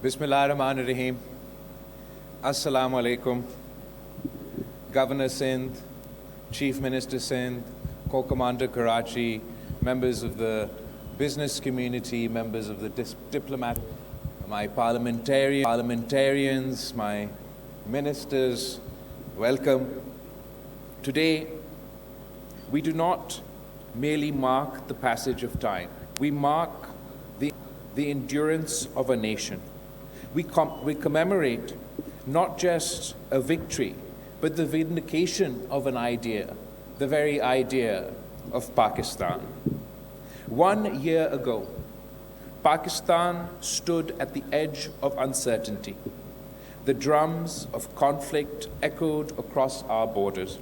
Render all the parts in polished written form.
Bismillahirrahmanirrahim. Assalamu alaikum. Governor Sindh, Chief Minister Sindh, Co-Commander Karachi, members of the business community, members of the diplomat, my parliamentarians, my ministers, welcome. Today, we do not merely mark the passage of time. We mark the endurance of a nation. We commemorate not just a victory, but the vindication of an idea, the very idea of Pakistan. 1 year ago, Pakistan stood at the edge of uncertainty. The drums of conflict echoed across our borders.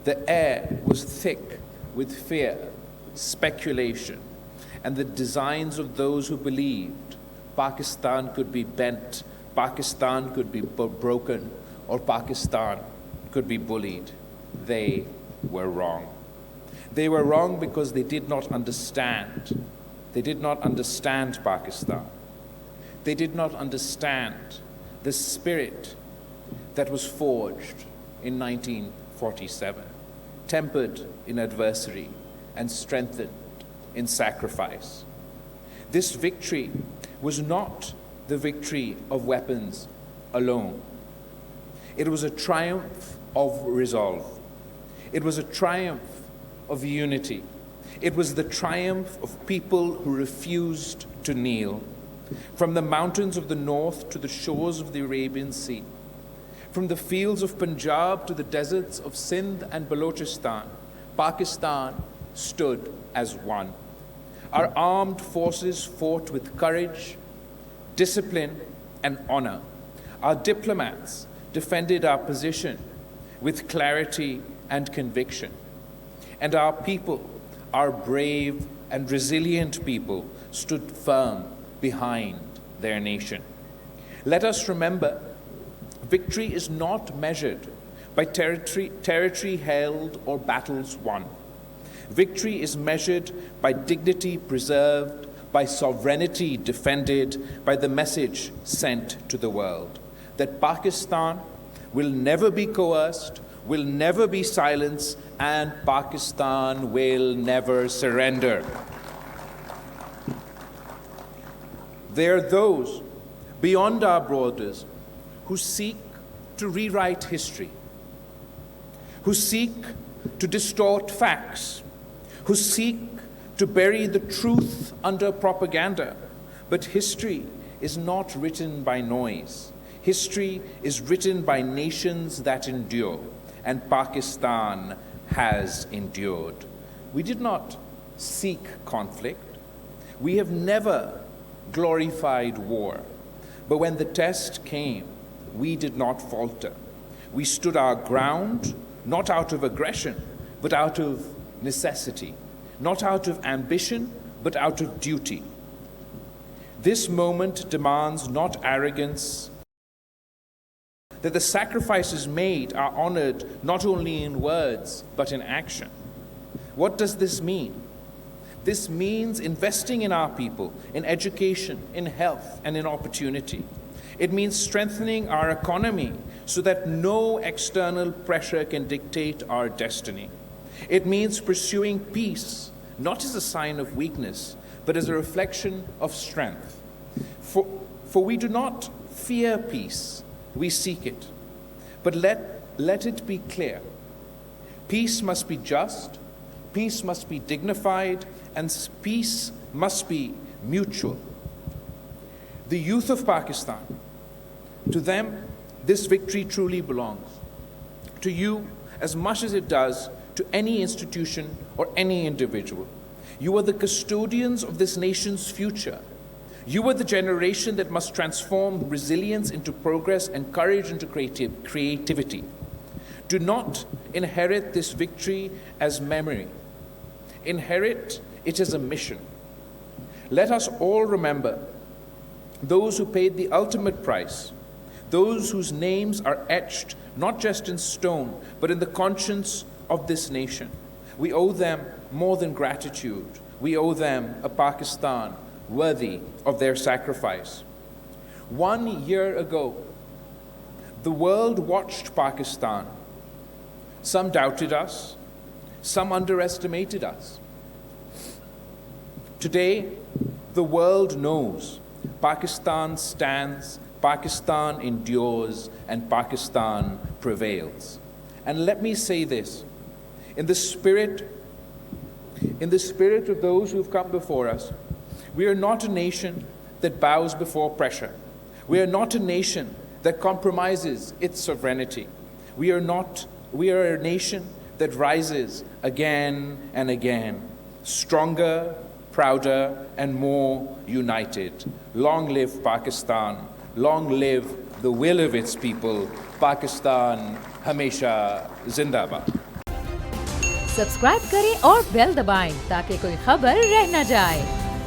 The air was thick with fear, speculation, and the designs of those who believed Pakistan could be bent, Pakistan could be broken, or Pakistan could be bullied. They were wrong. They were wrong because they did not understand. They did not understand Pakistan. They did not understand the spirit that was forged in 1947, tempered in adversity and strengthened in sacrifice. This victory was not the victory of weapons alone. It was a triumph of resolve. It was a triumph of unity. It was the triumph of people who refused to kneel. From the mountains of the north to the shores of the Arabian Sea, from the fields of Punjab to the deserts of Sindh and Balochistan, Pakistan stood as one. Our armed forces fought with courage, discipline, and honor. Our diplomats defended our position with clarity and conviction. And our people, our brave and resilient people, stood firm behind their nation. Let us remember, victory is not measured by territory held or battles won. Victory is measured by dignity preserved, by sovereignty defended, by the message sent to the world that Pakistan will never be coerced, will never be silenced, and Pakistan will never surrender. There are those beyond our borders who seek to rewrite history, who seek to distort facts, who seek to bury the truth under propaganda. But history is not written by noise. History is written by nations that endure, and Pakistan has endured. We did not seek conflict. We have never glorified war. But when the test came, we did not falter. We stood our ground, not out of aggression, but out of necessity, not out of ambition, but out of duty. This moment demands not arrogance, that the sacrifices made are honored not only in words, but in action. What does this mean? This means investing in our people, in education, in health, and in opportunity. It means strengthening our economy so that no external pressure can dictate our destiny. It means pursuing peace, not as a sign of weakness, but as a reflection of strength. For we do not fear peace, we seek it. But let it be clear. Peace must be just, peace must be dignified, and peace must be mutual. The youth of Pakistan, to them, this victory truly belongs. To you, as much as it does to any institution or any individual. You are the custodians of this nation's future. You are the generation that must transform resilience into progress and courage into creativity. Do not inherit this victory as memory. Inherit it as a mission. Let us all remember those who paid the ultimate price, those whose names are etched not just in stone, but in the conscience of this nation. We owe them more than gratitude. We owe them a Pakistan worthy of their sacrifice. 1 year ago, the world watched Pakistan. Some doubted us, some underestimated us. Today, the world knows Pakistan stands, Pakistan endures, and Pakistan prevails. And let me say this, in the spirit of those who've come before us, we are not a nation that bows before pressure. We are not a nation that compromises its sovereignty. We are a nation that rises again and again, stronger, prouder, and more united. Long live Pakistan. Long live the will of its people. Pakistan Hamesha Zindabad. Subscribe करें और bell दबाएं ताकि कोई खबर रह न जाए।